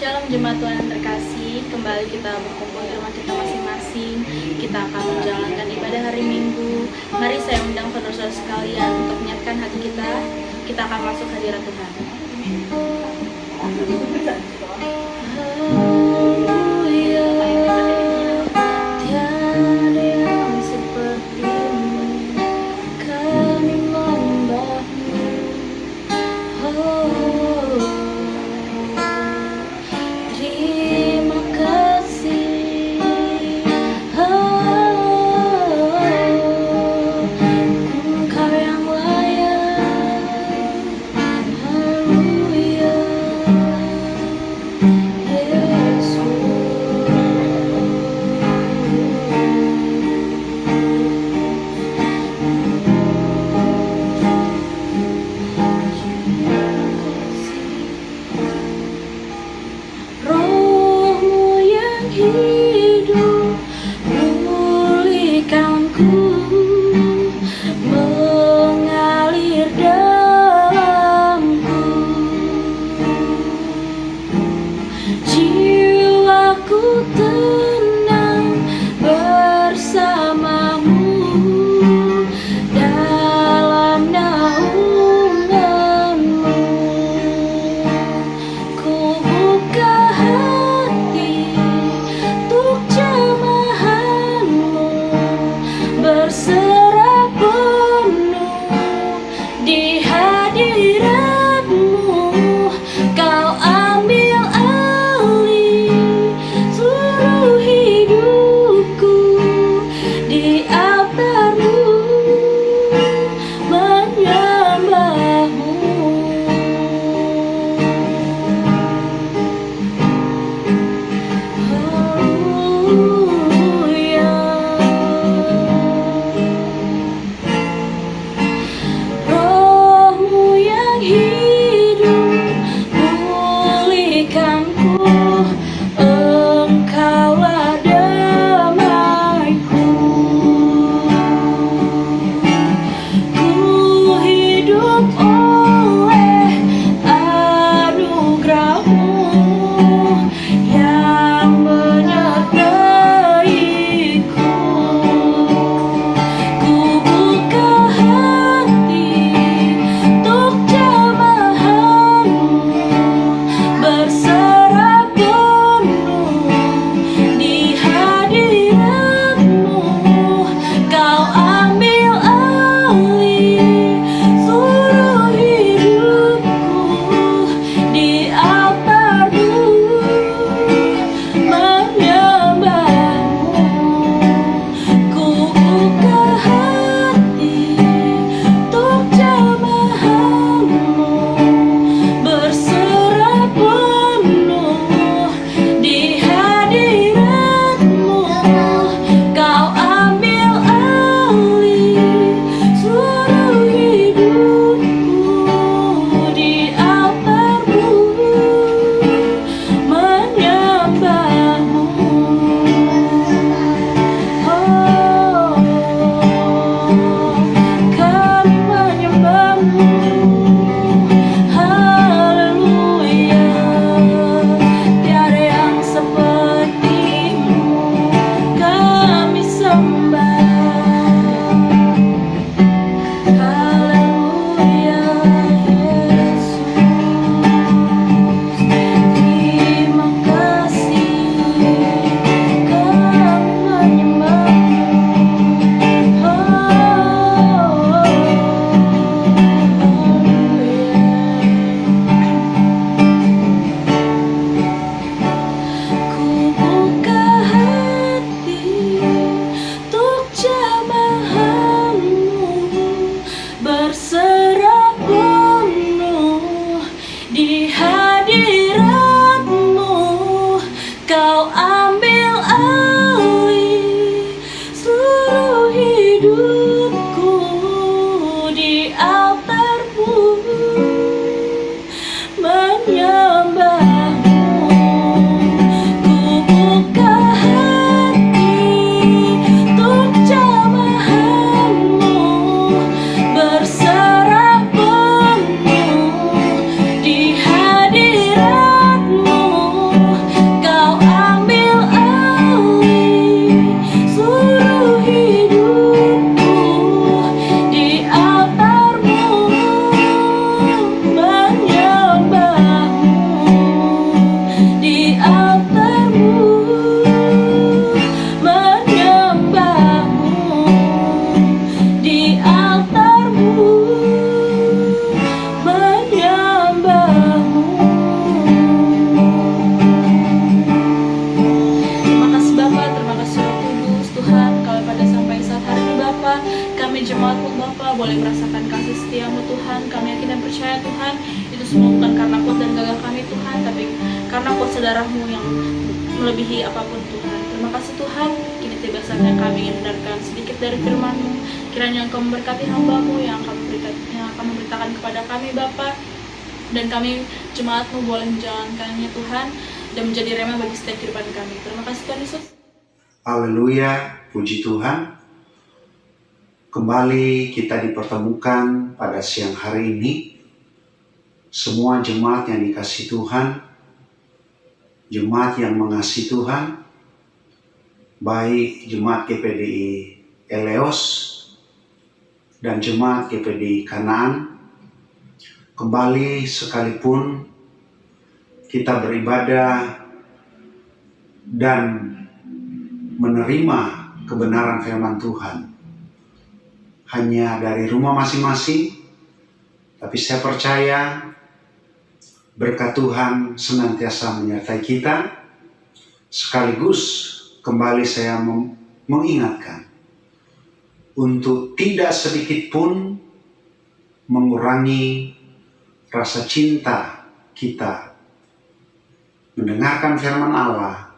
Shalom jemaat Tuhan yang terkasih, kembali kita berkumpul di rumah kita masing-masing. Kita akan menjalankan ibadah hari Minggu. Mari saya undang saudara-saudara sekalian untuk menyiapkan hati kita. Kita akan masuk hadirat Tuhan. itu semua bukan karena kuat dan gagah kami Tuhan, tapi karena kuasa darah-Mu yang melebihi apapun Tuhan. Terima kasih Tuhan, kini tiba saatnya kami ingin mendengarkan sedikit dari firman-Mu. Kiranya Engkau memberkati hamba-Mu yang akan memberitakan kepada kami Bapa, dan kami jemaat-Mu boleh menjalankannya Tuhan, dan menjadi rema bagi setiap kehidupan kami. Terima kasih Tuhan Yesus. Haleluya, puji Tuhan. Kembali kita dipertemukan pada siang hari ini. Semua jemaat yang dikasihi Tuhan, jemaat yang mengasihi Tuhan, baik jemaat GPDI Eleos dan jemaat GPDI Kanaan, kembali sekalipun kita beribadah dan menerima kebenaran firman Tuhan hanya dari rumah masing-masing, tapi saya percaya berkat Tuhan senantiasa menyertai kita. Sekaligus kembali saya mengingatkan untuk tidak sedikit pun mengurangi rasa cinta kita mendengarkan firman Allah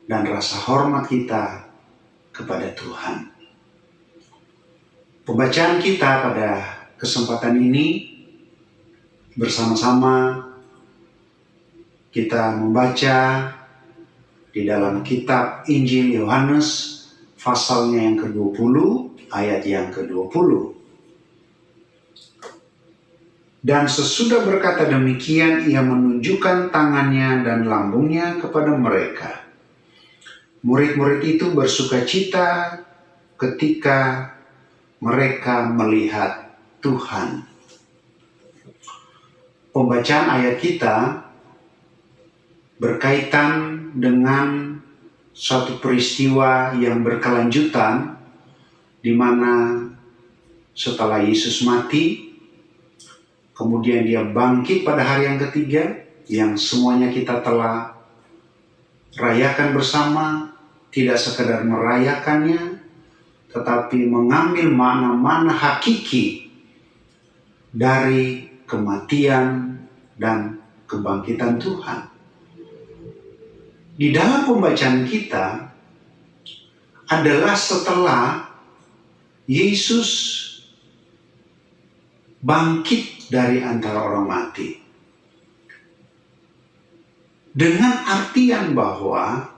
dan rasa hormat kita kepada Tuhan. Pembacaan kita pada kesempatan ini bersama-sama kita membaca di dalam kitab Injil Yohanes pasalnya yang ke-20 ayat yang ke-20. Dan sesudah berkata demikian, ia menunjukkan tangannya dan lambungnya kepada mereka. Murid-murid itu bersukacita ketika mereka melihat Tuhan. Pembacaan ayat kita berkaitan dengan suatu peristiwa yang berkelanjutan, di mana setelah Yesus mati, kemudian dia bangkit pada hari yang ketiga, yang semuanya kita telah rayakan bersama, tidak sekedar merayakannya, tetapi mengambil makna-makna hakiki dari kematian dan kebangkitan Tuhan. Di dalam pembacaan kita adalah setelah Yesus bangkit dari antara orang mati. Dengan artian bahwa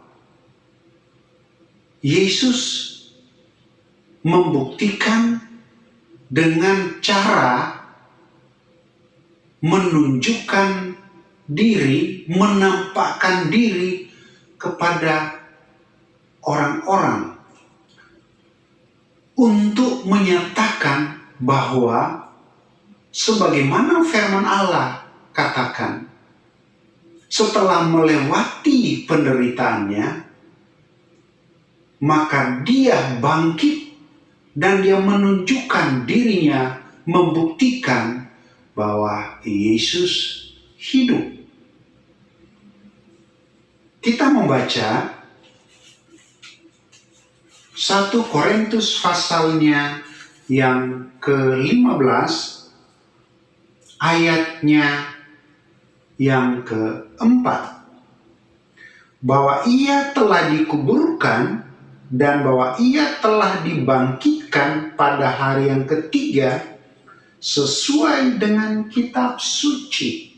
Yesus membuktikan dengan cara menunjukkan diri, menampakkan diri kepada orang-orang untuk menyatakan bahwa sebagaimana firman Allah katakan, setelah melewati penderitaannya, maka dia bangkit dan dia menunjukkan dirinya, membuktikan bahwa Yesus hidup. Kita membaca 1 Korintus pasalnya yang ke-15 ayatnya yang ke-4, bahwa ia telah dikuburkan dan bahwa ia telah dibangkitkan pada hari yang ketiga sesuai dengan kitab suci.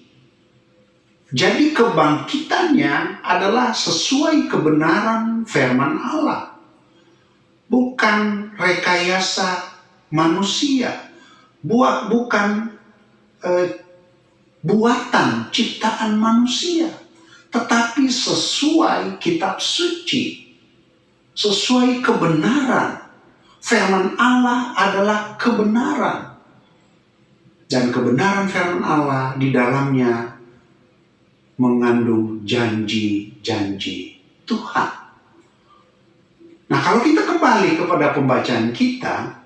Jadi kebangkitannya adalah sesuai kebenaran firman Allah, bukan rekayasa manusia, bukan buatan ciptaan manusia, tetapi sesuai kitab suci, sesuai kebenaran. Firman Allah adalah kebenaran, dan kebenaran firman Allah di dalamnya mengandung janji-janji Tuhan. Nah, kalau kita kembali kepada pembacaan kita,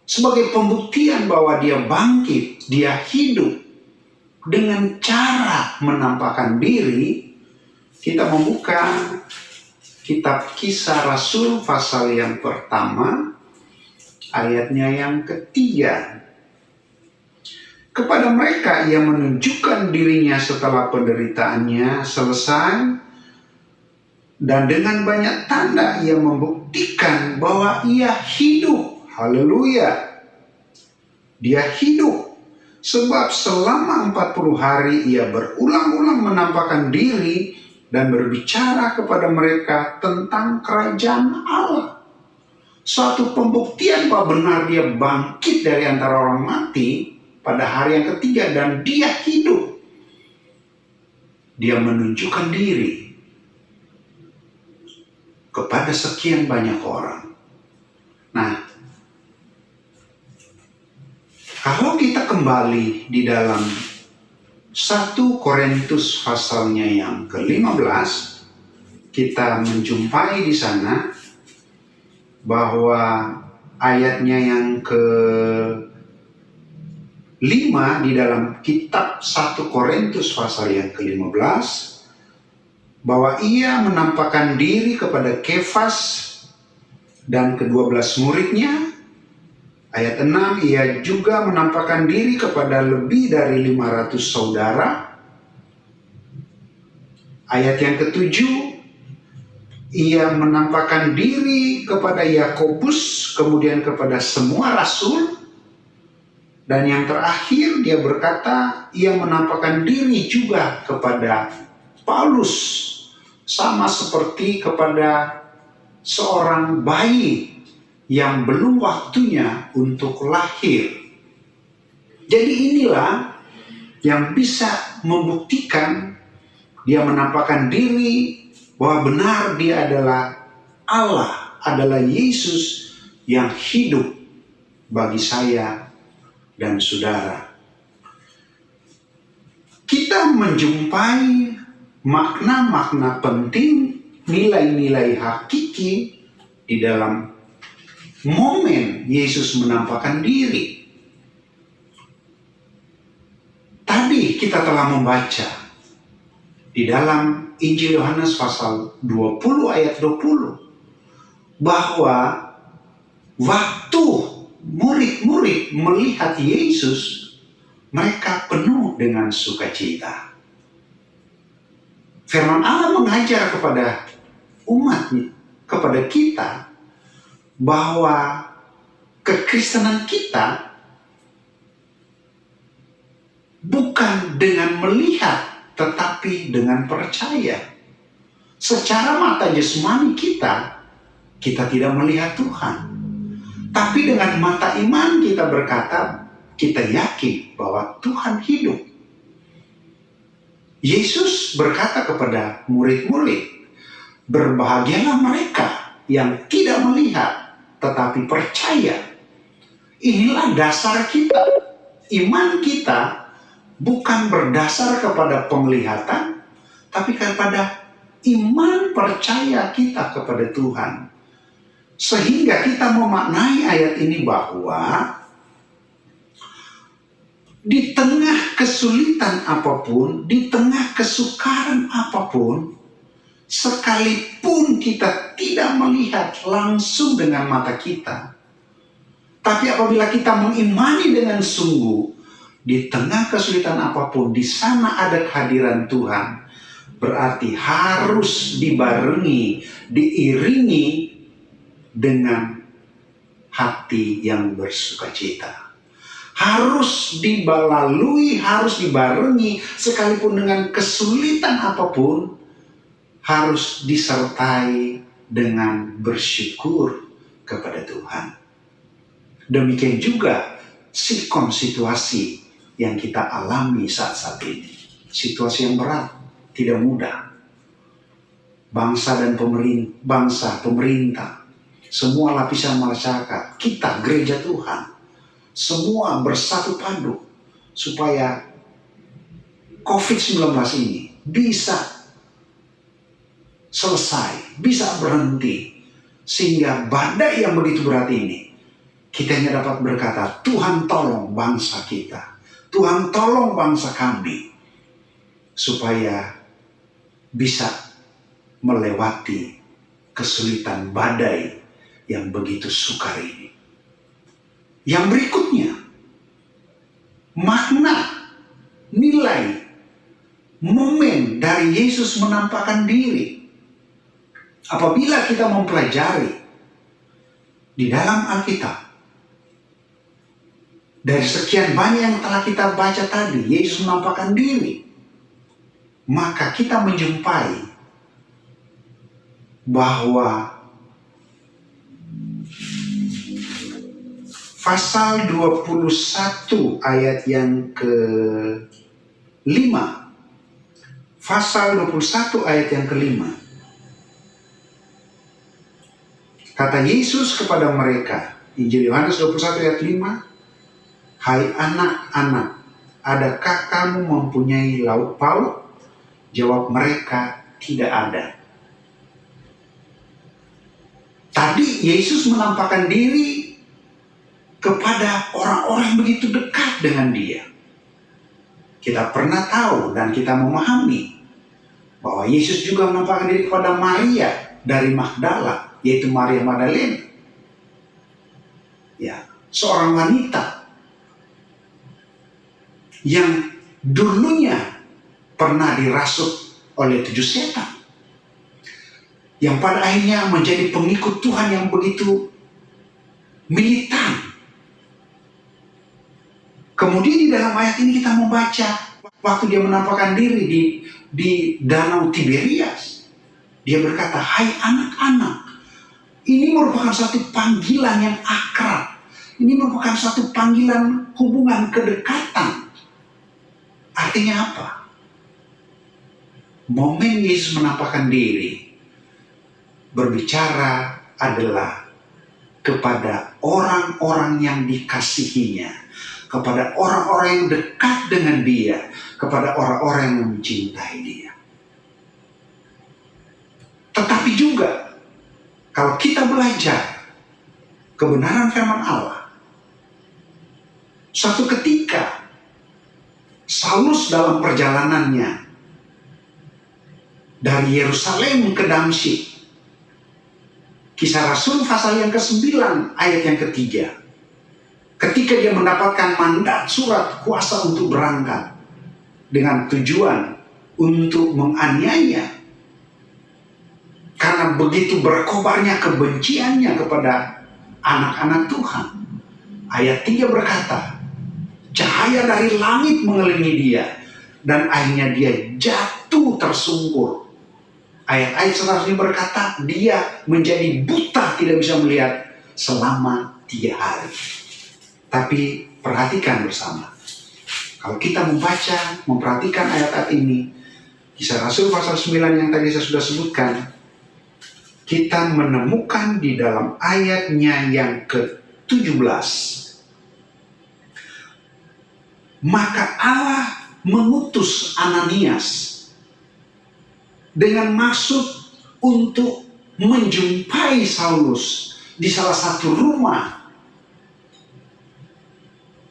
sebagai pembuktian bahwa dia bangkit, dia hidup dengan cara menampakkan diri, kita membuka kitab Kisah Rasul pasal yang pertama, ayatnya yang ketiga. Kepada mereka ia menunjukkan dirinya setelah penderitaannya selesai, dan dengan banyak tanda ia membuktikan bahwa ia hidup. Haleluya. Dia hidup. Sebab selama 40 hari ia berulang-ulang menampakkan diri dan berbicara kepada mereka tentang kerajaan Allah. Suatu pembuktian bahwa benar dia bangkit dari antara orang mati pada hari yang ketiga dan dia hidup. Dia menunjukkan diri kepada sekian banyak orang. Nah, kalau kita kembali di dalam 1 Korintus pasalnya yang ke-15, kita menjumpai di sana bahwa ayatnya yang ke-5 di dalam kitab 1 Korintus pasal yang ke-15, bahwa ia menampakkan diri kepada Kefas dan ke-12 muridnya. Ayat 6, ia juga menampakkan diri kepada lebih dari 500 saudara. Ayat yang ke-7, ia menampakkan diri kepada Yakobus, kemudian kepada semua rasul. Dan yang terakhir dia berkata, ia menampakkan diri juga kepada Paulus, sama seperti kepada seorang bayi yang belum waktunya untuk lahir. Jadi inilah yang bisa membuktikan dia menampakkan diri bahwa benar dia adalah Allah, adalah Yesus yang hidup bagi saya dan saudara. Kita menjumpai makna-makna penting, nilai-nilai hakiki di dalam momen Yesus menampakkan diri. Tadi kita telah membaca di dalam Injil Yohanes pasal 20 ayat 20 bahwa waktu murid-murid melihat Yesus, mereka penuh dengan sukacita. Firman Allah mengajar kepada umatnya, kepada kita, bahwa kekristenan kita bukan dengan melihat, tetapi dengan percaya. Secara mata jasmani kita tidak melihat Tuhan. Tapi dengan mata iman kita berkata, kita yakin bahwa Tuhan hidup. Yesus berkata kepada murid-murid, berbahagialah mereka yang tidak melihat, tetapi percaya. Inilah dasar kita. Iman kita bukan berdasar kepada penglihatan, tapi kepada iman percaya kita kepada Tuhan. Sehingga kita memaknai ayat ini bahwa di tengah kesulitan apapun, di tengah kesukaran apapun, sekalipun kita tidak melihat langsung dengan mata kita, tapi apabila kita mengimani dengan sungguh, di tengah kesulitan apapun, di sana ada kehadiran Tuhan. Berarti harus dibarengi, diiringi dengan hati yang bersukacita. Harus dibalalui, harus dibarengi, sekalipun dengan kesulitan apapun, harus disertai dengan bersyukur kepada Tuhan. Demikian juga sikon situasi yang kita alami saat-saat ini. Situasi yang berat, tidak mudah. Bangsa dan pemerintah, semua lapisan masyarakat, kita gereja Tuhan, semua bersatu padu supaya COVID-19 ini bisa selesai, bisa berhenti, sehingga badai yang begitu berat ini kita hanya dapat berkata, Tuhan tolong bangsa kita, Tuhan tolong bangsa kami, supaya bisa melewati kesulitan badai yang begitu sukar ini. Yang berikutnya, makna, nilai, momen dari Yesus menampakkan diri. Apabila kita mempelajari di dalam Alkitab, dari sekian banyak yang telah kita baca tadi, Yesus menampakkan diri, maka kita menjumpai bahwa pasal 21 ayat yang ke-5, pasal 21 ayat yang ke-5, kata Yesus kepada mereka, Injil Yohanes 21 ayat 5, "Hai anak-anak, adakah kamu mempunyai lauk pauk?" Jawab mereka, "Tidak ada." Tadi Yesus menampakkan diri kepada orang-orang yang begitu dekat dengan dia. Kita pernah tahu dan kita memahami bahwa Yesus juga menampakkan diri kepada Maria dari Magdala, yaitu Maria Magdalena. Ya, seorang wanita yang dulunya pernah dirasuk oleh 7 setan, yang pada akhirnya menjadi pengikut Tuhan yang begitu militan. Kemudian di dalam ayat ini kita membaca waktu dia menampakkan diri di Danau Tiberias, dia berkata, "Hai anak-anak." Ini merupakan satu panggilan yang akrab. Ini merupakan satu panggilan hubungan kedekatan. Artinya apa? Momen Yesus menampakkan diri berbicara adalah kepada orang-orang yang dikasihinya, kepada orang-orang yang dekat dengan dia, kepada orang-orang yang mencintai dia. Tetapi juga kalau kita belajar kebenaran firman Allah, suatu ketika Saulus dalam perjalanannya dari Yerusalem ke Damsyik, Kisah Rasul pasal yang ke-9 ayat yang ke-3, ketika dia mendapatkan mandat surat kuasa untuk berangkat dengan tujuan untuk menganiaya, karena begitu berkobarnya kebenciannya kepada anak-anak Tuhan. Ayat 3 berkata, cahaya dari langit mengelilingi dia, dan akhirnya dia jatuh tersungkur. Ayat-ayat seterusnya berkata, dia menjadi buta, tidak bisa melihat selama 3 hari. Tapi perhatikan bersama, kalau kita memperhatikan ayat-ayat ini, Kisah Rasul pasal 9 yang tadi saya sudah sebutkan, kita menemukan di dalam ayatnya yang ke-17, maka Allah mengutus Ananias dengan maksud untuk menjumpai Saulus di salah satu rumah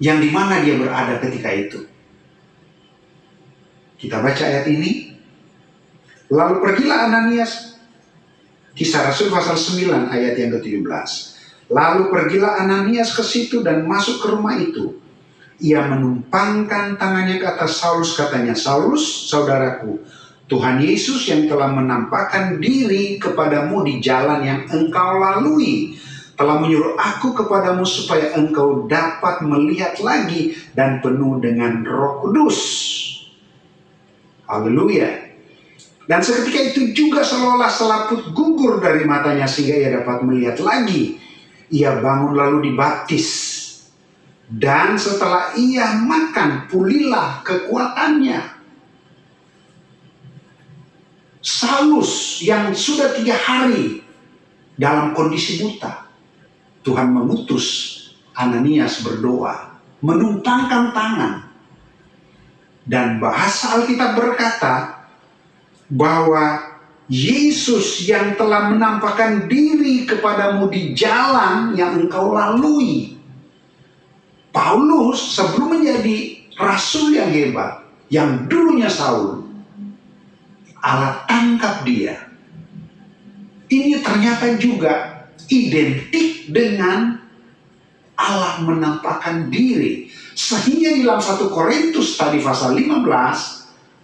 yang dimana dia berada ketika itu. Kita baca ayat ini. Lalu pergilah Ananias, Kisah Rasul pasal 9 ayat yang ke-17. Lalu pergilah Ananias ke situ dan masuk ke rumah itu. Ia menumpangkan tangannya ke atas Saulus, katanya, "Saulus, saudaraku, Tuhan Yesus yang telah menampakkan diri kepadamu di jalan yang engkau lalui, telah menyuruh aku kepadamu supaya engkau dapat melihat lagi dan penuh dengan Roh Kudus." Haleluya. Dan seketika itu juga seolah selaput gugur dari matanya sehingga ia dapat melihat lagi. Ia bangun lalu dibaptis. Dan setelah ia makan, pulihlah kekuatannya. Saulus yang sudah 3 hari dalam kondisi buta, Tuhan mengutus Ananias berdoa, menumpangkan tangan. Dan bahasa Alkitab berkata bahwa Yesus yang telah menampakkan diri kepadamu di jalan yang engkau lalui. Paulus sebelum menjadi rasul yang hebat, yang dulunya Saul, Allah tangkap dia. Ini ternyata juga identik dengan Allah menampakkan diri. Sehingga di dalam 1 Korintus tadi pasal 15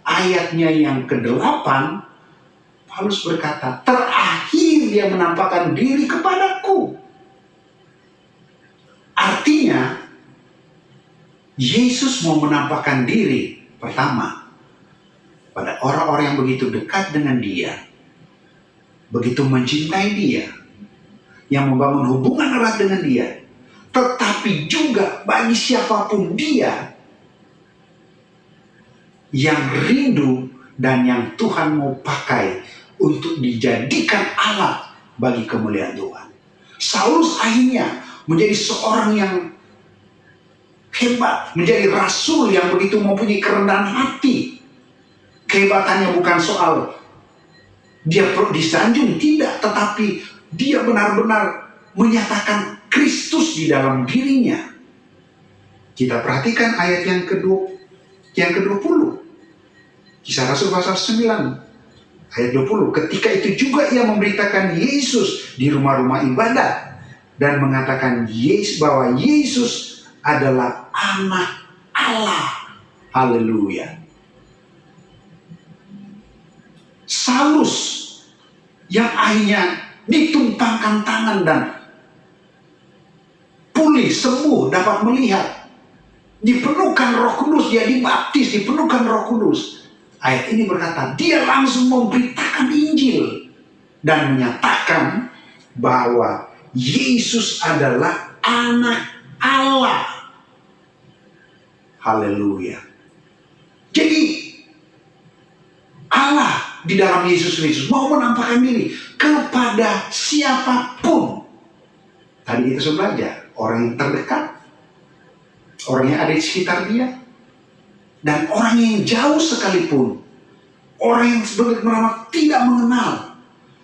ayatnya yang ke-8, Paulus berkata, terakhir dia menampakkan diri kepadaku. Artinya, Yesus mau menampakkan diri pertama pada orang-orang yang begitu dekat dengan dia, begitu mencintai dia, yang membangun hubungan erat dengan dia, tetapi juga bagi siapapun dia yang rindu dan yang Tuhan mau pakai untuk dijadikan alat bagi kemuliaan Tuhan. Saulus akhirnya menjadi seorang yang hebat, menjadi rasul yang begitu mempunyai kerendahan hati. Kehebatannya bukan soal dia disanjung, tidak, tetapi dia benar-benar menyatakan Kristus di dalam dirinya. Kita perhatikan ayat yang ke-20. Kisah Rasul pasal 9 ayat 20. Ketika itu juga ia memberitakan Yesus di rumah-rumah ibadat dan mengatakan bahwa Yesus adalah anak Allah. Haleluya. Saulus yang akhirnya ditumpangkan tangan dan pulih, sembuh, dapat melihat, dipenuhkan Roh Kudus, dia dibaptis, dipenuhkan Roh Kudus. Ayat ini berkata, dia langsung memberitakan Injil dan menyatakan bahwa Yesus adalah anak Allah. Haleluya. Jadi Allah di dalam Yesus Kristus mau menampakkan diri kepada siapapun. Tadi kita sudah belajar, orang yang terdekat, orang yang ada di sekitar dia, dan orang yang jauh sekalipun, orang yang sebenarnya tidak mengenal.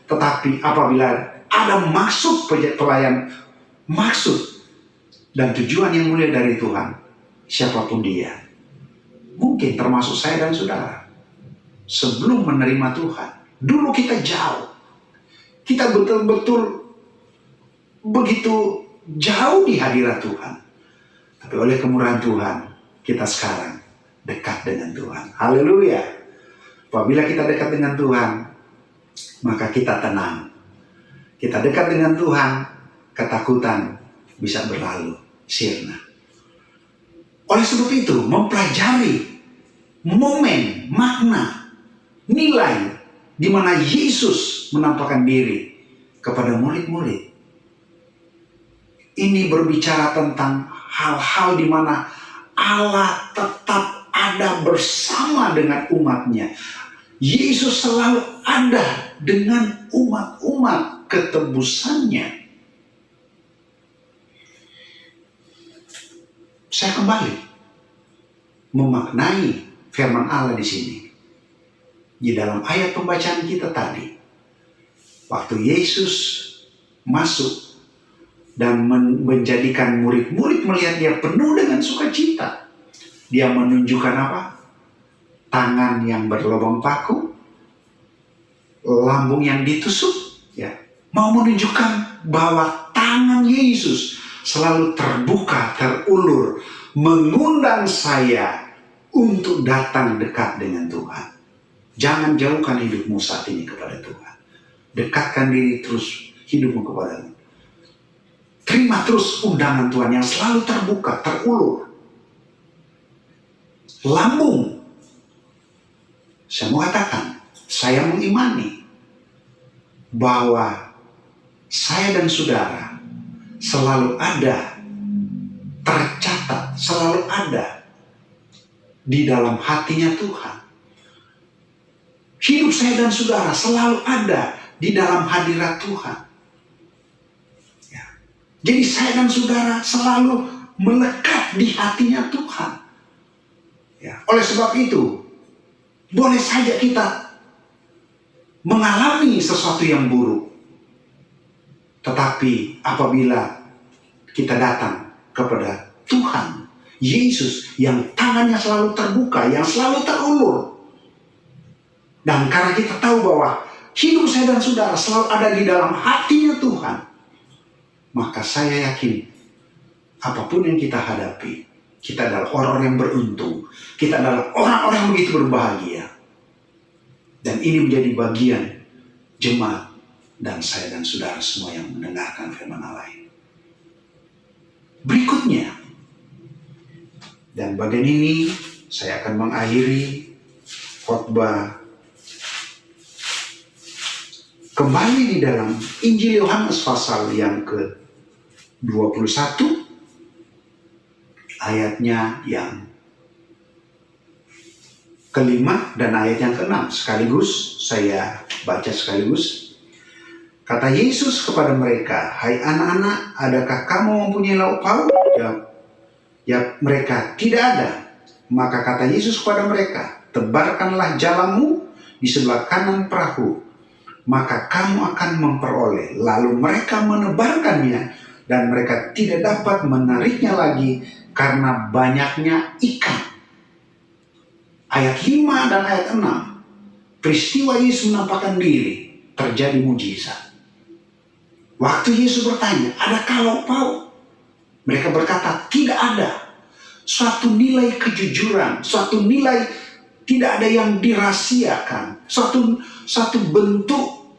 Tetapi apabila ada maksud pelayan, maksud dan tujuan yang mulia dari Tuhan, siapapun dia, mungkin termasuk saya dan saudara, sebelum menerima Tuhan, dulu kita jauh, kita betul-betul begitu jauh di hadirat Tuhan. Tapi oleh kemurahan Tuhan, kita sekarang dekat dengan Tuhan. Haleluya. Apabila kita dekat dengan Tuhan, maka kita tenang. Kita dekat dengan Tuhan, ketakutan bisa berlalu sirna. Oleh sebab itu, mempelajari momen, makna, nilai di mana Yesus menampakkan diri kepada murid-murid. Ini berbicara tentang hal-hal di mana Allah tetap ada bersama dengan umatnya. Yesus selalu ada dengan umat-umat ketebusannya. Saya kembali memaknai firman Allah di sini. Di dalam ayat pembacaan kita tadi, waktu Yesus masuk dan menjadikan murid-murid melihat dia penuh dengan sukacita, dia menunjukkan apa? Tangan yang berlubang paku, lambung yang ditusuk, ya, mau menunjukkan bahwa tangan Yesus selalu terbuka, terulur, mengundang saya untuk datang dekat dengan Tuhan. Jangan jauhkan hidupmu saat ini kepada Tuhan. Dekatkan diri terus hidupmu kepada Tuhan. Terima terus undangan Tuhan yang selalu terbuka, terulur. Lambung. Saya mau katakan, saya mengimani bahwa saya dan saudara selalu ada, tercatat, selalu ada di dalam hatinya Tuhan. Hidup saya dan saudara selalu ada di dalam hadirat Tuhan. Ya. Jadi saya dan saudara selalu melekat di hatinya Tuhan. Ya. Oleh sebab itu, boleh saja kita mengalami sesuatu yang buruk. Tetapi apabila kita datang kepada Tuhan Yesus yang tangannya selalu terbuka, yang selalu terulur, dan karena kita tahu bahwa hidup saya dan saudara selalu ada di dalam hatinya Tuhan, maka saya yakin apapun yang kita hadapi, kita adalah orang-orang yang beruntung. Kita adalah orang-orang yang begitu berbahagia. Dan ini menjadi bagian jemaat dan saya dan saudara semua yang mendengarkan firman Allah ini. Berikutnya, dan bagian ini saya akan mengakhiri khotbah kembali di dalam Injil Yohanes pasal yang ke-21, ayatnya yang kelima dan ayat yang keenam. Sekaligus saya baca sekaligus. Kata Yesus kepada mereka, "Hai anak-anak, adakah kamu mempunyai lauk pauk?" Ya, mereka, "Tidak ada." Maka kata Yesus kepada mereka, "Tebarkanlah jalamu di sebelah kanan perahu, maka kamu akan memperoleh." Lalu mereka menebarkannya dan mereka tidak dapat menariknya lagi karena banyaknya ikan. Ayat 5 dan ayat 6. Peristiwa Yesus menampakkan diri, terjadi mujizat. Waktu Yesus bertanya, "Adakah lauk pauk?" Mereka berkata, "Tidak ada." Suatu nilai kejujuran, suatu nilai tidak ada yang dirahasiakan, suatu bentuk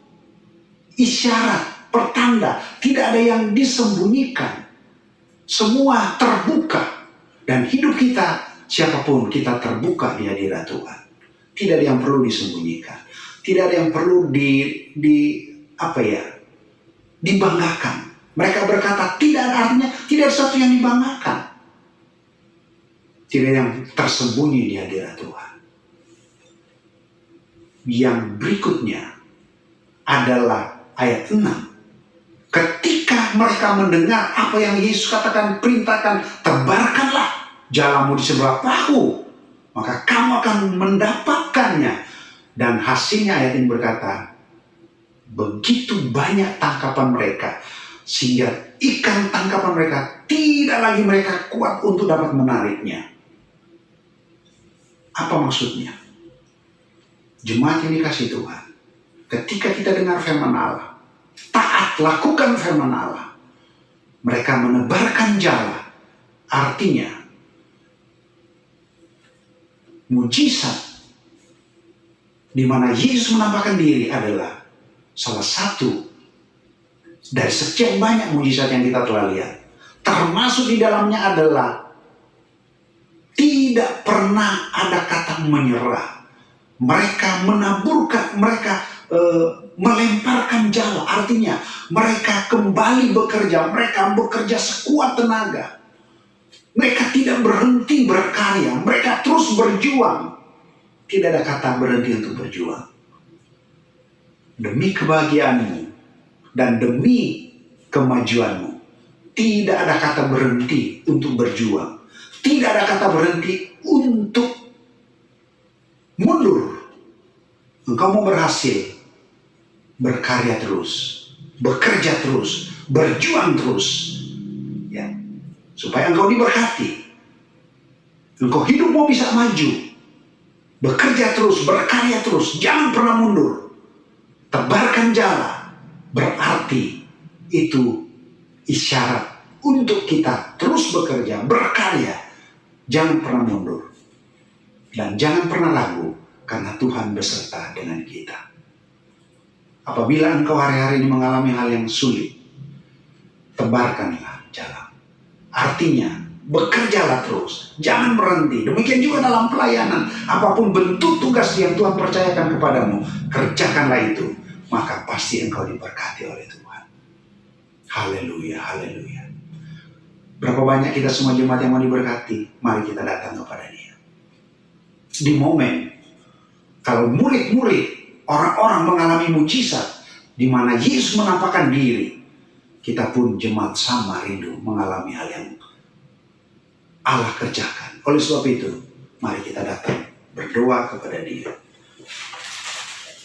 isyarat, pertanda, tidak ada yang disembunyikan. Semua terbuka dan hidup kita, siapapun kita terbuka di hadirat Tuhan. Tidak ada yang perlu disembunyikan. Tidak ada yang perlu dibanggakan. Mereka berkata tidak ada, artinya tidak ada sesuatu yang dibanggakan. Tidak ada yang tersembunyi di hadirat Tuhan. Yang berikutnya adalah ayat 6. Ketika mereka mendengar apa yang Yesus katakan, perintahkan, "Tebarkanlah jalamu di sebelah perahu, maka kamu akan mendapatkannya." Dan hasilnya ayat ini berkata, begitu banyak tangkapan mereka, sehingga ikan tangkapan mereka tidak lagi mereka kuat untuk dapat menariknya. Apa maksudnya? Jemaat yang dikasihi Tuhan, ketika kita dengar firman Allah, taat lakukan firman Allah, mereka menebarkan jala, artinya mujizat di mana Yesus menampakkan diri adalah salah satu dari sekian banyak mujizat yang kita telah lihat. Termasuk di dalamnya adalah tidak pernah ada kata menyerah. Mereka menaburkan, mereka melemparkan jala, artinya mereka kembali bekerja, mereka bekerja sekuat tenaga. Mereka tidak berhenti berkarya, mereka terus berjuang. Tidak ada kata berhenti untuk berjuang. Demi kebahagiaanmu dan demi kemajuanmu, tidak ada kata berhenti untuk berjuang. Tidak ada kata berhenti untuk mundur. Engkau mau berhasil, berkarya terus, bekerja terus, berjuang terus, ya, supaya engkau diberkati. Engkau hidupmu bisa maju, bekerja terus, berkarya terus, jangan pernah mundur. Tebarkan jala, berarti itu isyarat untuk kita terus bekerja, berkarya, jangan pernah mundur. Dan jangan pernah ragu, karena Tuhan beserta dengan kita. Apabila engkau hari-hari ini mengalami hal yang sulit, tebarkanlah jala. Artinya, bekerjalah terus, jangan berhenti. Demikian juga dalam pelayanan, apapun bentuk tugas yang Tuhan percayakan kepadamu, kerjakanlah itu, maka pasti engkau diberkati oleh Tuhan. Haleluya, haleluya. Berapa banyak kita semua jemaat yang mau diberkati, mari kita datang kepada Dia. Di momen kalau murid-murid, orang-orang mengalami mujizat di mana Yesus menampakkan diri, kita pun jemaat sama rindu mengalami hal yang Allah kerjakan. Oleh sebab itu, mari kita datang berdoa kepada Dia.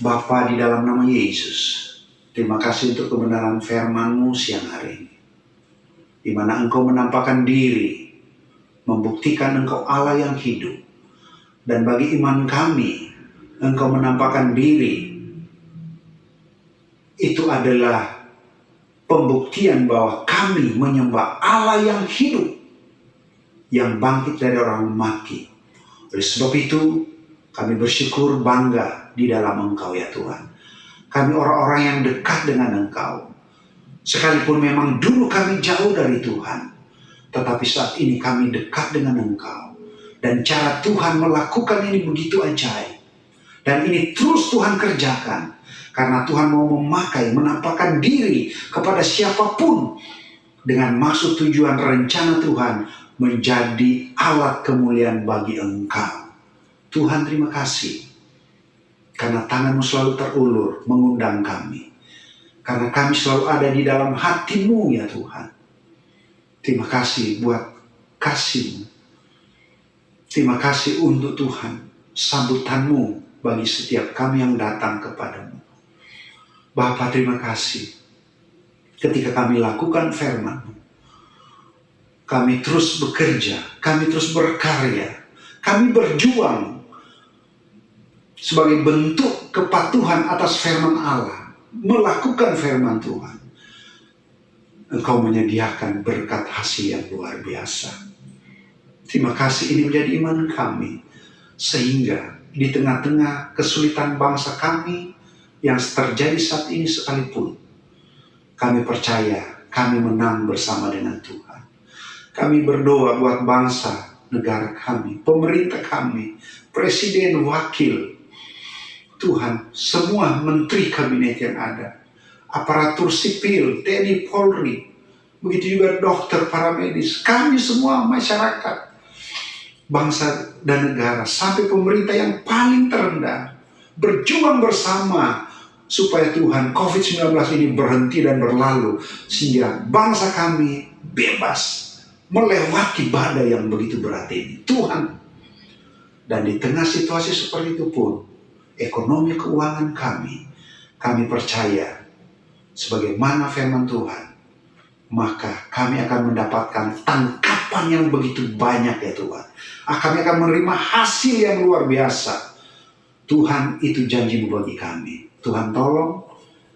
Bapa, di dalam nama Yesus, terima kasih untuk kebenaran firman-Mu siang hari ini, di mana Engkau menampakkan diri, membuktikan Engkau Allah yang hidup. Dan bagi iman kami, Engkau menampakkan diri, itu adalah pembuktian bahwa kami menyembah Allah yang hidup, yang bangkit dari orang mati. Oleh sebab itu, kami bersyukur bangga di dalam Engkau ya Tuhan. Kami orang-orang yang dekat dengan Engkau. Sekalipun memang dulu kami jauh dari Tuhan, tetapi saat ini kami dekat dengan Engkau. Dan cara Tuhan melakukan ini begitu ajaib. Dan ini terus Tuhan kerjakan. Karena Tuhan mau memakai, menampakkan diri kepada siapapun. Dengan maksud tujuan rencana Tuhan menjadi alat kemuliaan bagi Engkau. Tuhan terima kasih. Karena tangan-Mu selalu terulur mengundang kami. Karena kami selalu ada di dalam hati-Mu ya Tuhan. Terima kasih buat kasih-Mu. Terima kasih untuk Tuhan. Sambutan-Mu bagi setiap kami yang datang kepada-Mu. Bapa terima kasih. Ketika kami lakukan firman-Mu. Kami terus bekerja. Kami terus berkarya. Kami berjuang. Sebagai bentuk kepatuhan atas firman Allah. Melakukan firman Tuhan. Engkau menyediakan berkat hasil yang luar biasa. Terima kasih ini menjadi iman kami. Sehingga di tengah-tengah kesulitan bangsa kami yang terjadi saat ini sekalipun. Kami percaya kami menang bersama dengan Tuhan. Kami berdoa buat bangsa, negara kami, pemerintah kami, presiden, wakil. Tuhan, semua menteri kabinet yang ada. Aparatur sipil, TNI, Polri. Begitu juga dokter, paramedis. Kami semua masyarakat. Bangsa dan negara. Sampai pemerintah yang paling terendah. Berjuang bersama. Supaya Tuhan COVID-19 ini berhenti dan berlalu. Sehingga bangsa kami bebas. Melewati badai yang begitu berat ini. Tuhan. Dan di tengah situasi seperti itu pun. Ekonomi keuangan kami percaya sebagaimana firman Tuhan, maka kami akan mendapatkan tangkapan yang begitu banyak ya Tuhan. Kami akan menerima hasil yang luar biasa. Tuhan itu janji-Mu bagi kami. Tuhan tolong,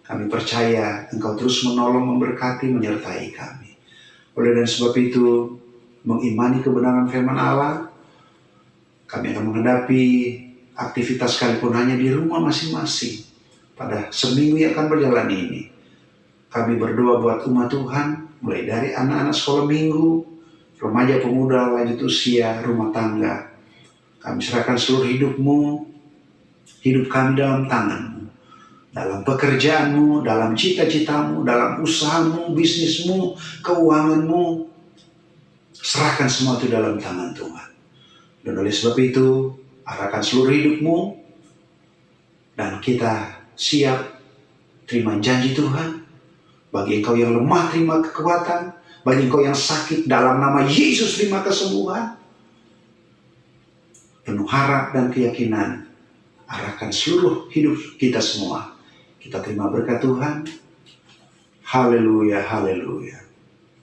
kami percaya Engkau terus menolong, memberkati, menyertai kami. Oleh dan sebab itu, mengimani kebenaran firman Allah, kami akan menghadapi aktivitas sekalipun hanya di rumah masing-masing. Pada seminggu yang akan berjalan ini. Kami berdoa buat umat Tuhan. Mulai dari anak-anak sekolah minggu. Remaja pemuda lanjut usia. Rumah tangga. Kami serahkan seluruh hidup-Mu. Hidup kami dalam tangan-Mu. Dalam pekerjaan-Mu. Dalam cita-cita-Mu. Dalam usaha-Mu. Bisnis-Mu. Keuangan-Mu. Serahkan semua itu dalam tangan Tuhan. Dan oleh sebab itu. Arahkan seluruh hidup-Mu. Dan kita siap terima janji Tuhan. Bagi engkau yang lemah terima kekuatan. Bagi engkau yang sakit dalam nama Yesus terima kesembuhan. Penuh harap dan keyakinan. Arahkan seluruh hidup kita semua. Kita terima berkat Tuhan. Haleluya, haleluya.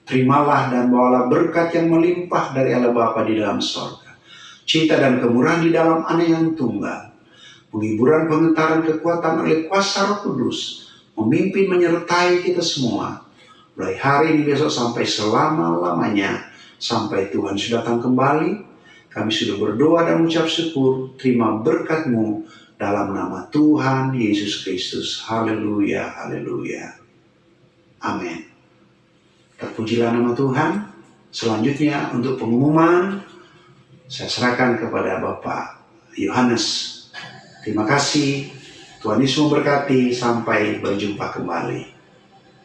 Terimalah dan bawalah berkat yang melimpah dari Allah Bapa di dalam sorga. Cinta dan kemurahan di dalam Anak yang tunggal. Penghiburan, pengentaran, kekuatan oleh kuasa Roh Kudus. Memimpin, menyertai kita semua. Mulai hari ini besok sampai selama-lamanya. Sampai Tuhan sudah datang kembali. Kami sudah berdoa dan mengucap syukur. Terima berkat-Mu dalam nama Tuhan Yesus Kristus. Haleluya, haleluya. Amin. Terpujilah nama Tuhan. Selanjutnya untuk pengumuman. Saya serahkan kepada Bapak Yohanes. Terima kasih. Tuhan Yesus memberkati. Sampai berjumpa kembali.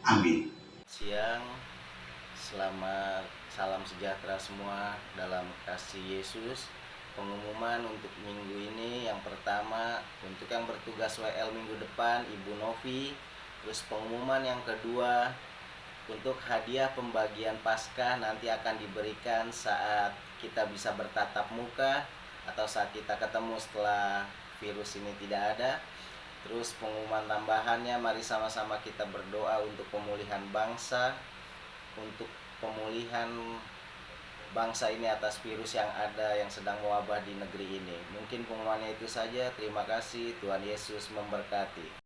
Amin. Siang, selamat, salam sejahtera semua dalam kasih Yesus. Pengumuman untuk minggu ini yang pertama untuk yang bertugas WL minggu depan Ibu Novi. Terus pengumuman yang kedua untuk hadiah pembagian Paskah nanti akan diberikan saat kita bisa bertatap muka atau saat kita ketemu setelah virus ini tidak ada. Terus pengumuman tambahannya, mari sama-sama kita berdoa untuk pemulihan bangsa, untuk pemulihan bangsa ini atas virus yang ada yang sedang mewabah di negeri ini. Mungkin pengumumannya itu saja. Terima kasih. Tuhan Yesus memberkati.